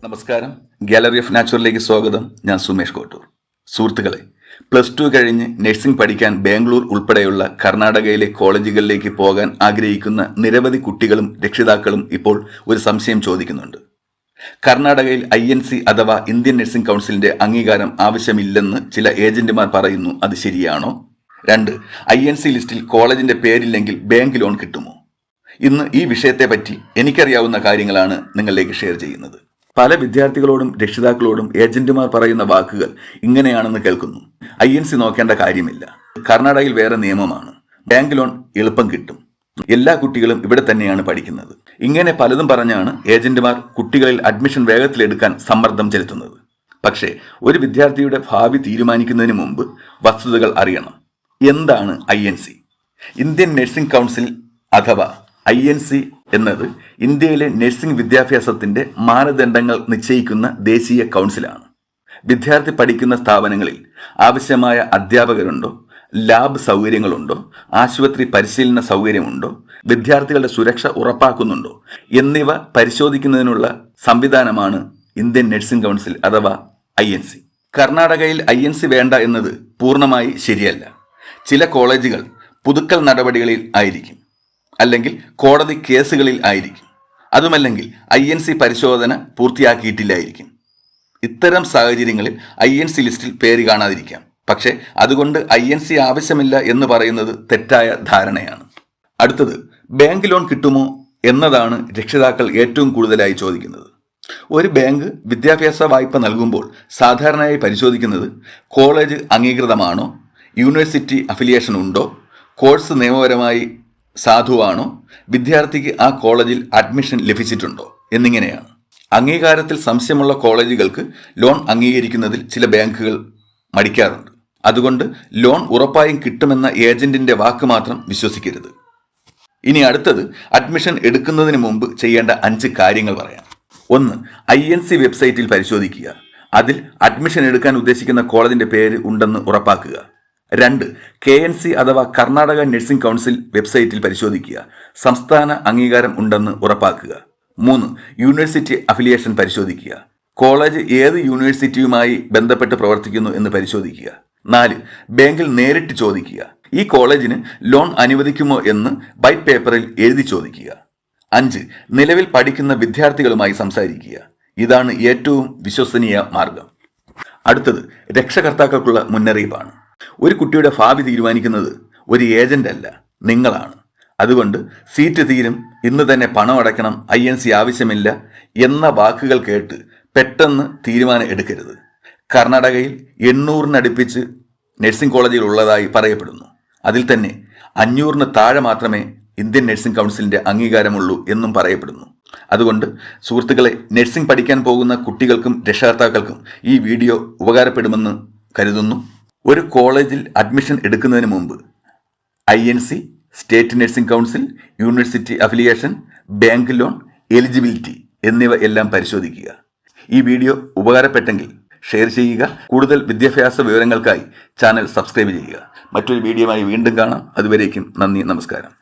നമസ്കാരം. Gallery of നാച്ചുറലിലേക്ക് സ്വാഗതം. ഞാൻ സുമേഷ് കോട്ടൂർ. സുഹൃത്തുക്കളെ, +2 കഴിഞ്ഞ് നഴ്സിംഗ് പഠിക്കാൻ ബാംഗ്ലൂർ ഉൾപ്പെടെയുള്ള കർണാടകയിലെ കോളേജുകളിലേക്ക് പോകാൻ ആഗ്രഹിക്കുന്ന നിരവധി കുട്ടികളും രക്ഷിതാക്കളും ഇപ്പോൾ ഒരു സംശയം ചോദിക്കുന്നുണ്ട്. കർണാടകയിൽ INC അഥവാ ഇന്ത്യൻ നഴ്സിംഗ് കൗൺസിലിന്റെ അംഗീകാരം ആവശ്യമില്ലെന്ന് ചില ഏജന്റുമാർ പറയുന്നു. അത് ശരിയാണോ? 2. INC ലിസ്റ്റിൽ കോളേജിന്റെ പേരില്ലെങ്കിൽ ബാങ്ക് ലോൺ കിട്ടുമോ? ഇന്ന് ഈ വിഷയത്തെപ്പറ്റി എനിക്കറിയാവുന്ന കാര്യങ്ങളാണ് നിങ്ങളിലേക്ക് ഷെയർ ചെയ്യുന്നത്. പല വിദ്യാർത്ഥികളോടും രക്ഷിതാക്കളോടും ഏജന്റുമാർ പറയുന്ന വാക്കുകൾ ഇങ്ങനെയാണെന്ന് കേൾക്കുന്നു. INC നോക്കേണ്ട കാര്യമില്ല, കർണാടകയിൽ വേറെ നിയമമാണ്, ബാങ്ക് ലോൺ എളുപ്പം കിട്ടും, എല്ലാ കുട്ടികളും ഇവിടെ തന്നെയാണ് പഠിക്കുന്നത്. ഇങ്ങനെ പലതും പറഞ്ഞാണ് ഏജന്റുമാർ കുട്ടികളിൽ അഡ്മിഷൻ വേഗത്തിലെടുക്കാൻ സമ്മർദ്ദം ചെലുത്തുന്നത്. പക്ഷേ ഒരു വിദ്യാർത്ഥിയുടെ ഭാവി തീരുമാനിക്കുന്നതിന് മുമ്പ് വസ്തുതകൾ അറിയണം. എന്താണ് INC? ഇന്ത്യൻ നഴ്സിംഗ് കൗൺസിൽ അഥവാ INC എന്നത് ഇന്ത്യയിലെ നഴ്സിംഗ് വിദ്യാഭ്യാസത്തിന്റെ മാനദണ്ഡങ്ങൾ നിശ്ചയിക്കുന്ന ദേശീയ കൗൺസിലാണ്. വിദ്യാർത്ഥി പഠിക്കുന്ന സ്ഥാപനങ്ങളിൽ ആവശ്യമായ അധ്യാപകരുണ്ടോ, ലാബ് സൗകര്യങ്ങളുണ്ടോ, ആശുപത്രി പരിശീലന സൗകര്യമുണ്ടോ, വിദ്യാർത്ഥികളുടെ സുരക്ഷ ഉറപ്പാക്കുന്നുണ്ടോ എന്നിവ പരിശോധിക്കുന്നതിനുള്ള സംവിധാനമാണ് ഇന്ത്യൻ നഴ്സിംഗ് കൗൺസിൽ അഥവാ INC. കർണാടകയിൽ INC വേണ്ട എന്നത് പൂർണ്ണമായി ശരിയല്ല. ചില കോളേജുകൾ പുതുക്കൽ നടപടികളിൽ ആയിരിക്കും, അല്ലെങ്കിൽ കോടതി കേസുകളിൽ ആയിരിക്കും, അതുമല്ലെങ്കിൽ INC പരിശോധന പൂർത്തിയാക്കിയിട്ടില്ലായിരിക്കും. ഇത്തരം സാഹചര്യങ്ങളിൽ INC ലിസ്റ്റിൽ പേര് കാണാതിരിക്കാം. പക്ഷേ അതുകൊണ്ട് INC ആവശ്യമില്ല എന്ന് പറയുന്നത് തെറ്റായ ധാരണയാണ്. അടുത്തത്, ബാങ്ക് ലോൺ കിട്ടുമോ എന്നതാണ് രക്ഷിതാക്കൾ ഏറ്റവും കൂടുതലായി ചോദിക്കുന്നത്. ഒരു ബാങ്ക് വിദ്യാഭ്യാസ വായ്പ നൽകുമ്പോൾ സാധാരണയായി പരിശോധിക്കുന്നത് കോളേജ് അംഗീകൃതമാണോ, യൂണിവേഴ്സിറ്റി അഫിലിയേഷൻ ഉണ്ടോ, കോഴ്സ് നിയമപരമായി സാധുവാണോ, വിദ്യാർത്ഥിക്ക് ആ കോളേജിൽ അഡ്മിഷൻ ലഭിച്ചിട്ടുണ്ടോ എന്നിങ്ങനെയാണ്. അംഗീകാരത്തിൽ സംശയമുള്ള കോളേജുകൾക്ക് ലോൺ അംഗീകരിക്കുന്നതിൽ ചില ബാങ്കുകൾ മടിക്കാറുണ്ട്. അതുകൊണ്ട് ലോൺ ഉറപ്പായും കിട്ടുമെന്ന ഏജന്റിന്റെ വാക്ക് മാത്രം വിശ്വസിക്കരുത്. ഇനി അടുത്തത്, അഡ്മിഷൻ എടുക്കുന്നതിന് മുമ്പ് ചെയ്യേണ്ട 5 കാര്യങ്ങൾ പറയാം. 1. INC വെബ്സൈറ്റിൽ പരിശോധിക്കുക. അതിൽ അഡ്മിഷൻ എടുക്കാൻ ഉദ്ദേശിക്കുന്ന കോളേജിന്റെ പേര് ഉണ്ടെന്ന് ഉറപ്പാക്കുക. 2. KNC അഥവാ കർണാടക നഴ്സിംഗ് കൗൺസിൽ വെബ്സൈറ്റിൽ പരിശോധിക്കുക. സംസ്ഥാന അംഗീകാരം ഉണ്ടെന്ന് ഉറപ്പാക്കുക. 3. യൂണിവേഴ്സിറ്റി അഫിലിയേഷൻ പരിശോധിക്കുക. കോളേജ് ഏത് യൂണിവേഴ്സിറ്റിയുമായി ബന്ധപ്പെട്ട് പ്രവർത്തിക്കുന്നു എന്ന് പരിശോധിക്കുക. 4. ബാങ്കിൽ നേരിട്ട് ചോദിക്കുക. ഈ കോളേജിന് ലോൺ അനുവദിക്കുമോ എന്ന് വൈറ്റ് പേപ്പറിൽ എഴുതി ചോദിക്കുക. 5. നിലവിൽ പഠിക്കുന്ന വിദ്യാർത്ഥികളുമായി സംസാരിക്കുക. ഇതാണ് ഏറ്റവും വിശ്വസനീയ മാർഗം. അടുത്തത്, രക്ഷകർത്താക്കൾക്കുള്ള മുന്നറിയിപ്പാണ്. ഒരു കുട്ടിയുടെ ഭാവി തീരുമാനിക്കുന്നത് ഒരു ഏജന്റ് അല്ല, നിങ്ങളാണ്. അതുകൊണ്ട് സീറ്റ് തീരും, ഇന്ന് തന്നെ പണം അടയ്ക്കണം, INC ആവശ്യമില്ല എന്ന വാക്കുകൾ കേട്ട് പെട്ടെന്ന് തീരുമാനം എടുക്കരുത്. കർണാടകയിൽ 800-നടുപ്പിച്ച് നഴ്സിംഗ് കോളേജുകൾ ഉള്ളതായി പറയപ്പെടുന്നു. അതിൽ തന്നെ 500-ന് താഴെ മാത്രമേ ഇന്ത്യൻ നഴ്സിംഗ് കൗൺസിലിന്റെ അംഗീകാരമുള്ളൂ എന്നും പറയപ്പെടുന്നു. അതുകൊണ്ട് സുഹൃത്തുക്കളെ, നഴ്സിംഗ് പഠിക്കാൻ പോകുന്ന കുട്ടികൾക്കും രക്ഷകർത്താക്കൾക്കും ഈ വീഡിയോ ഉപകാരപ്പെടുമെന്ന് കരുതുന്നു. ഒരു കോളേജിൽ അഡ്മിഷൻ എടുക്കുന്നതിന് മുമ്പ് INC, state nursing council, university affiliation, bank loan, eligibility എന്നിവ എല്ലാം പരിശോധിക്കുക. ഈ വീഡിയോ ഉപകാരപ്പെട്ടെങ്കിൽ ഷെയർ ചെയ്യുക. കൂടുതൽ വിദ്യാഭ്യാസ വിവരങ്ങൾക്കായി ചാനൽ സബ്സ്ക്രൈബ് ചെയ്യുക. മറ്റൊരു വീഡിയോയുമായി വീണ്ടും കാണാം. അതുവരേക്കും നന്ദി, നമസ്കാരം.